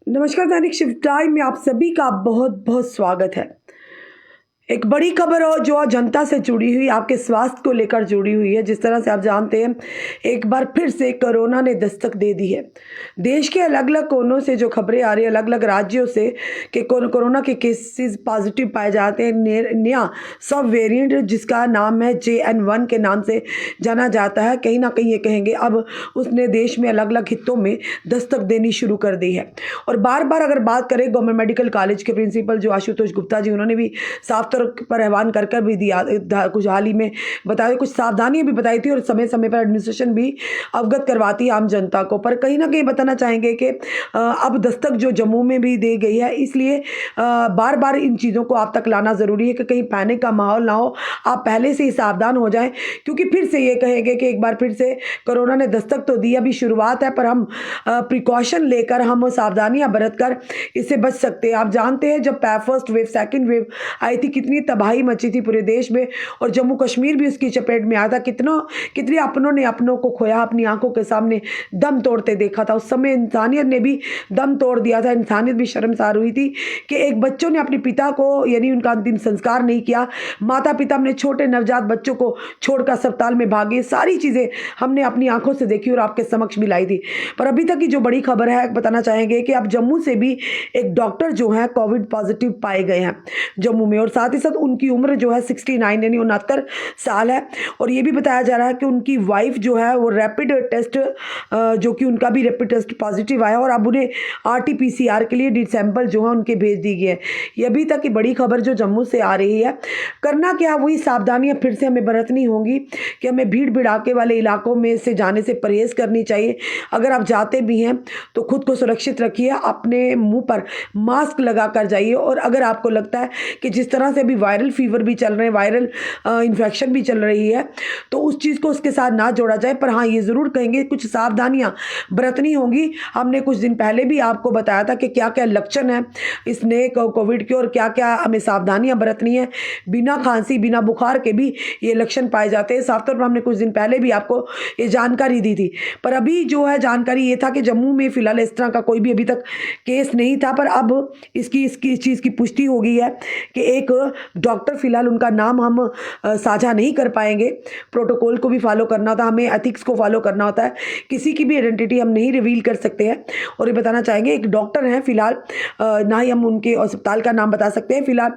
नमस्कार, दैनिक shift time में आप सभी का बहुत बहुत स्वागत है। एक बड़ी खबर हो जो जनता से जुड़ी हुई, आपके स्वास्थ्य को लेकर जुड़ी हुई है। जिस तरह से आप जानते हैं, एक बार फिर से कोरोना ने दस्तक दे दी है। देश के अलग अलग कोनों से जो खबरें आ रही है, अलग अलग राज्यों से, कि कोरोना के केसेस पॉजिटिव पाए जाते हैं। नया सब वेरिएंट जिसका नाम है JN1 के नाम से जाना जाता है, कहीं ना कहीं ये कहेंगे अब उसने देश में अलग अलग हिस्सों में दस्तक देनी शुरू कर दी है। और बार बार अगर बात करें, गवर्नमेंट मेडिकल कॉलेज के प्रिंसिपल जो आशुतोष गुप्ता जी, उन्होंने भी साफ पर आह्वान कर भी दिया, कुछ हाल ही में बताया, कुछ सावधानियां भी बताई थी और समय समय पर एडमिनिस्ट्रेशन भी अवगत करवाती है आम जनता को। पर कहीं ना कहीं बताना चाहेंगे कि अब दस्तक जो जम्मू में भी दी गई है, इसलिए बार बार इन चीज़ों को आप तक लाना ज़रूरी है कि कहीं पैनिक का माहौल ना हो, आप पहले से ही सावधान हो जाएं। क्योंकि फिर से ये कहेंगे कि एक बार फिर से कोरोना ने दस्तक तो दी, अभी शुरुआत है, पर हम प्रिकॉशन लेकर, हम सावधानियां बरत कर इससे बच सकते हैं। आप जानते हैं, जब फर्स्ट वेव सेकेंड वेव आई थी, कितनी तबाही मची थी पूरे देश में, और जम्मू कश्मीर भी उसकी चपेट में आया था। कितने अपनों ने अपनों को खोया, अपनी आंखों के सामने दम तोड़ते देखा था। उस समय इंसानियत ने भी दम तोड़ दिया था, इंसानियत भी शर्मसार हुई थी कि एक बच्चों ने अपने पिता को, यानी उनका अंतिम संस्कार नहीं किया। माता पिता अपने छोटे नवजात बच्चों को छोड़कर अस्पताल में भागे। सारी चीज़ें हमने अपनी आंखों से देखी और आपके समक्ष भी लाई थी। पर अभी तक की जो बड़ी खबर है, बताना चाहेंगे कि अब जम्मू से भी एक डॉक्टर जो है कोविड पॉजिटिव पाए गए हैं जम्मू में, और साथ ही साथ उनकी उम्र जो है 69 यानी 69 साल है। और ये भी बताया जा रहा है कि उनकी वाइफ जो है वो रैपिड टेस्ट, जो कि उनका भी रैपिड टेस्ट पॉजिटिव आया, और अब उन्हें RT-PCR के लिए सैंपल जो है उनके भेज दी गए हैं। ये अभी तक की बड़ी खबर जो जम्मू से आ रही है। करना क्या, वही सावधानियां फिर से हमें बरतनी होंगी कि हमें भीड़ भिड़ाके वाले इलाकों में से जाने से परहेज करनी चाहिए। अगर आप जाते भी हैं तो खुद को सुरक्षित रखिए, अपने मुंह पर मास्क लगा कर जाइए। और अगर आपको लगता है कि जिस तरह से अभी वायरल फीवर भी चल रहे हैं, वायरल इन्फेक्शन भी चल रही है, तो उस चीज़ को उसके साथ ना जोड़ा जाए। पर हाँ, ये ज़रूर कहेंगे कुछ सावधानियां बरतनी होंगी। हमने कुछ दिन पहले भी आपको बताया था कि क्या क्या लक्षण है इस नए कोविड के, और क्या क्या हमें सावधानियां बरतनी है। बिना खांसी बिना बुखार के भी ये लक्षण पाए जाते हैं। साफ तौर पर हमने कुछ दिन पहले भी आपको ये जानकारी दी थी। पर अभी जो है जानकारी ये था कि जम्मू में फिलहाल इस तरह का कोई भी अभी तक केस नहीं था। पर अब इसकी चीज़ की पुष्टि हो गई है कि एक डॉक्टर, फिलहाल उनका नाम हम साझा नहीं कर पाएंगे, प्रोटोकॉल को भी फॉलो करना होता है, हमें एथिक्स को फॉलो करना होता है, किसी की भी आइडेंटिटी हम नहीं रिवील कर सकते हैं। और ये बताना चाहेंगे, एक डॉक्टर हैं फिलहाल, ना ही हम उनके अस्पताल का नाम बता सकते हैं, फिलहाल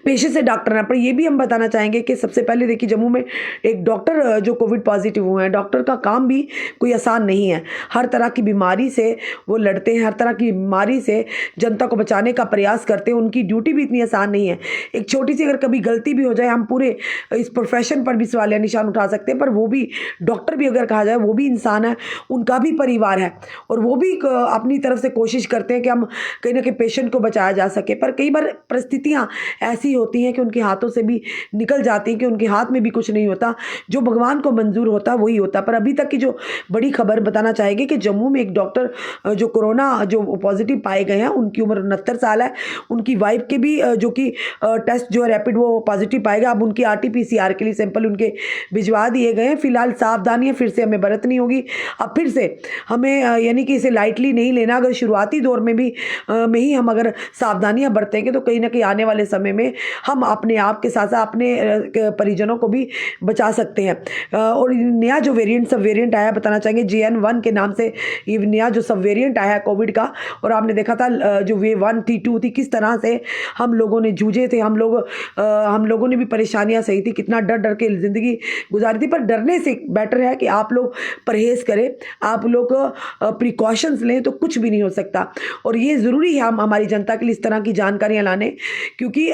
पेशे से डॉक्टर हैं। पर ये भी हम बताना चाहेंगे कि सबसे पहले देखिए, जम्मू में एक डॉक्टर जो कोविड पॉजिटिव हुए हैं, डॉक्टर का काम भी कोई आसान नहीं है। हर तरह की बीमारी से वो लड़ते हैं, हर तरह की बीमारी से जनता को बचाने का प्रयास करते हैं। उनकी ड्यूटी भी इतनी आसान नहीं है। एक छोटी सी अगर कभी गलती भी हो जाए, हम पूरे इस प्रोफेशन पर भी सवालिया निशान उठा सकते हैं। पर वो भी डॉक्टर भी अगर कहा जाए, वो भी इंसान है, उनका भी परिवार है, और वो भी अपनी तरफ से कोशिश करते हैं कि हम कहीं ना कहीं पेशेंट को बचाया जा सके। पर कई बार परिस्थितियाँ ऐसी होती हैं कि उनके हाथों से भी निकल जाती हैं, कि उनके हाथ में भी कुछ नहीं होता, जो भगवान को मंजूर होता वही होता। पर अभी तक की जो बड़ी खबर बताना चाहेंगे कि जम्मू में एक डॉक्टर जो कोरोना जो पॉजिटिव पाए गए हैं, उनकी उम्र 69 साल है। उनकी वाइफ के भी जो कि टेस्ट जो है रैपिड वो पॉजिटिव पाएगा। अब उनकी RT-PCR के लिए सैंपल उनके भिजवा दिए गए हैं। फिलहाल सावधानियां फिर से हमें बरतनी होगी। अब फिर से हमें यानी कि इसे लाइटली नहीं लेना। अगर शुरुआती दौर में ही हम अगर सावधानियां बरतेंगे, तो कहीं ना कहीं आने वाले समय में हम अपने आप के साथ साथ अपने परिजनों को भी बचा सकते हैं। और नया जो सब वेरिएंट आया, बताना चाहेंगे JN1 के नाम से ये नया जो सब वेरिएंट आया है कोविड का। और आपने देखा था जो वेव 1 थी, 2 थी, किस तरह से हम लोगों ने जूझे थे। हम लोगों ने भी परेशानियां सही थी, कितना डर डर के ज़िंदगी गुजारी थी। पर डरने से बेटर है कि आप लोग परहेज़ करें, आप लोग प्रिकॉशंस लें, तो कुछ भी नहीं हो सकता। और ये ज़रूरी है हम हमारी जनता के लिए इस तरह की जानकारियाँ लाने, क्योंकि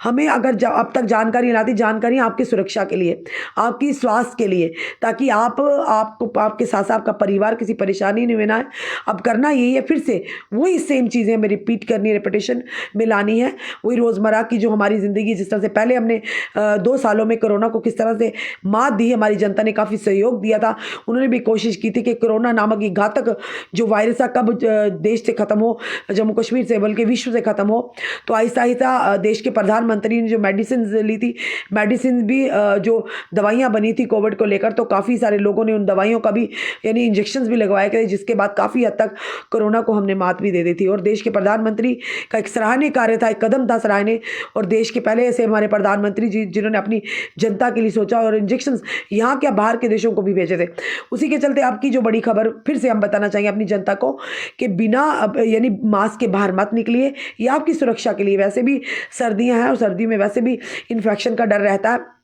हमें अगर अब तक जानकारी लाती, जानकारी आपकी सुरक्षा के लिए, आपकी स्वास्थ्य के लिए, ताकि आपको आपके साथ साथ आपका परिवार किसी परेशानी नहीं होना है। अब करना यही है, फिर से वही सेम चीज़ें हमें रिपीट करनी है, रिपीटेशन में लानी है। वही रोज़मर्रा की जो हमारी ज़िंदगी, जिस तरह से पहले हमने 2 सालों में कोरोना को किस तरह से मात दी, हमारी जनता ने काफ़ी सहयोग दिया था। उन्होंने भी कोशिश की थी कि कोरोना नामक ये घातक जो वायरस है कब देश से ख़त्म हो, जम्मू कश्मीर से बल्कि विश्व से ख़त्म हो। तो आहिस्ता आहिस्ता देश के प्रधानमंत्री ने जो मेडिसिन ली थी, मेडिसिन भी जो दवाइयाँ बनी थी कोविड को लेकर, तो काफ़ी सारे लोगों ने उन दवाइयों का भी यानी इंजेक्शंस भी लगवाए गए, जिसके बाद काफ़ी हद तक कोरोना को हमने मात भी दे दी थी। और देश के प्रधानमंत्री का एक सराहनीय कार्य था, एक कदम था सराहनीय, और देश के पहले ऐसे हमारे प्रधानमंत्री जी जिन्होंने अपनी जनता के लिए सोचा और इंजेक्शंस यहाँ के बाहर के देशों को भी भेजे थे। उसी के चलते आपकी जो बड़ी खबर फिर से हम बताना चाहेंगे अपनी जनता को कि बिना यानी मास्क के बाहर मत निकलिए, ये आपकी सुरक्षा के लिए। वैसे भी सर्दियां हैं और सर्दी में वैसे भी इन्फेक्शन का डर रहता है,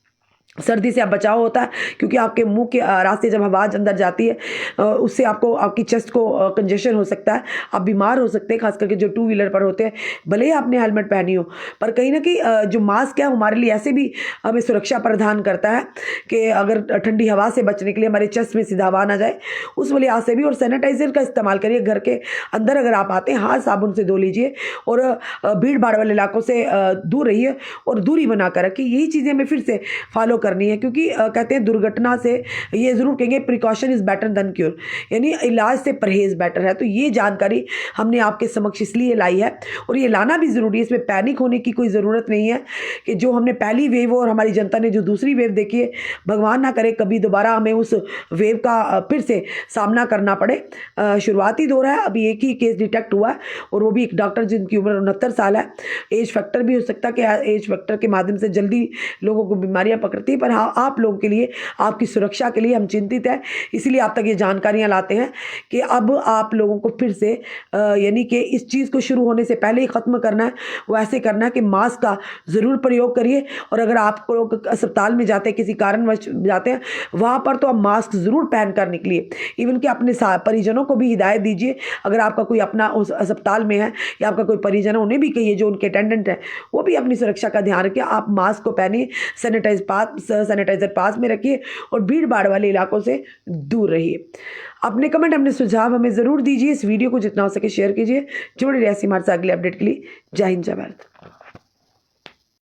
सर्दी से आप बचाव होता है क्योंकि आपके मुंह के रास्ते जब आवाज़ अंदर जाती है उससे आपको आपकी चेस्ट को कंजेशन हो सकता है, आप बीमार हो सकते हैं, खास करके जो 2 व्हीलर पर होते हैं। भले ही आपने हेलमेट पहनी हो, पर कहीं ना कहीं जो मास्क है हमारे लिए ऐसे भी हमें सुरक्षा प्रदान करता है कि अगर ठंडी हवा से बचने के लिए हमारे चेस्ट में सीधा हवा ना जाए, उस लिहाज से भी। और सैनिटाइजर का इस्तेमाल करिए घर के अंदर, अगर आप आते हैं हाथ साबुन से धो लीजिए और भीड़ भाड़ वाले इलाकों से दूर रहिए और दूरी बना कर रखिए। यही चीज़ें हमें फिर से फॉलो करनी है, क्योंकि कहते हैं दुर्घटना से ये जरूर कहेंगे precaution is better than cure, यानी इलाज से परहेज बेटर है। तो ये जानकारी हमने आपके समक्ष इसलिए लाई है और ये लाना भी जरूरी है। इसमें पैनिक होने की कोई ज़रूरत नहीं है कि जो हमने पहली वेव और हमारी जनता ने जो दूसरी वेव देखी है, भगवान ना करे कभी दोबारा हमें उस वेव का फिर से सामना करना पड़े। शुरुआती दौर है, अभी एक ही केस डिटेक्ट हुआ है और वो भी एक डॉक्टर जिनकी उम्र 69 साल है। एज फैक्टर भी हो सकता है कि एज फैक्टर के माध्यम से जल्दी लोगों को बीमारियां पकड़ती है, पर हाँ आप लोगों के लिए, आपकी सुरक्षा के लिए हम चिंतित हैं। इसीलिए आप तक ये जानकारियां लाते हैं कि अब आप लोगों को फिर से यानी कि इस चीज़ को शुरू होने से पहले ही ख़त्म करना है, वो ऐसे करना है कि मास्क का ज़रूर प्रयोग करिए। और अगर आप लोग अस्पताल में जाते हैं, किसी कारणवश जाते हैं, वहाँ पर तो आप मास्क ज़रूर पहन कर निकलिए। इवन कि अपने परिजनों को भी हिदायत दीजिए, अगर आपका कोई अपना उस अस्पताल में है या आपका कोई परिजन है, उन्हें भी कहिए जो उनके अटेंडेंट है वो भी अपनी सुरक्षा का ध्यान रखिए। आप मास्क को पहनिए, सैनिटाइजर पास में रखिए और भीड़ भाड़ वाले इलाकों से दूर रहिए। अपने कमेंट, अपने सुझाव हमें ज़रूर दीजिए। इस वीडियो को जितना हो सके शेयर कीजिए। जुड़े रहिए हमारे साथ अगले अपडेट के लिए। जय हिंद, जय भारत।